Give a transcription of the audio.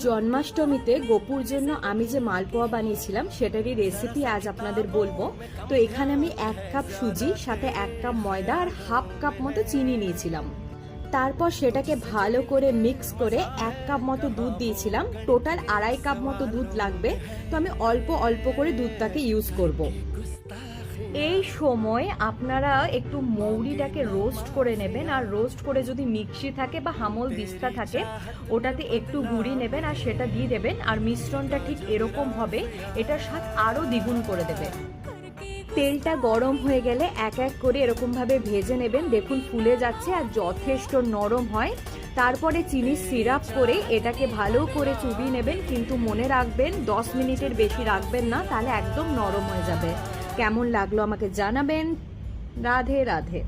জন্মাষ্টমীতে গোপুর জন্য আমি যে মালপোয়া বানিয়েছিলাম সেটারই রেসিপি আজ আপনাদের বলবো। তো এখানে আমি 1 কাপ সুজি, সাথে 1 কাপ ময়দা আর হাফ কাপ মতো চিনি নিয়েছিলাম। তারপর সেটাকে ভালো করে মিক্স করে 1 কাপ মতো দুধ দিয়েছিলাম। টোটাল 2.5 কাপ মতো দুধ লাগবে, তো আমি অল্প অল্প করে দুধটাকে ইউজ করব। এই সময় আপনারা একটু মৌরিটাকে রোস্ট করে নেবেন, আর রোস্ট করে যদি মিক্সি থাকে বা হামল দিস্তা থাকে ওটাতে একটু গুঁড়ি নেবেন আর সেটা দিয়ে দেবেন। আর মিশ্রণটা ঠিক এরকম হবে, এটার স্বাদ আরও দ্বিগুণ করে দেবে। তেলটা গরম হয়ে গেলে এক এক করে এরকমভাবে ভেজে নেবেন। দেখুন ফুলে যাচ্ছে আর যথেষ্ট নরম হয়। তারপরে চিনির সিরাপ করে এটাকে ভালো করে চুবিয়ে নেবেন, কিন্তু মনে রাখবেন 10 মিনিটের বেশি রাখবেন না, তাহলে একদম নরম হয়ে যাবে। কেমন লাগলো আমাকে জানাবেন। রাধে রাধে।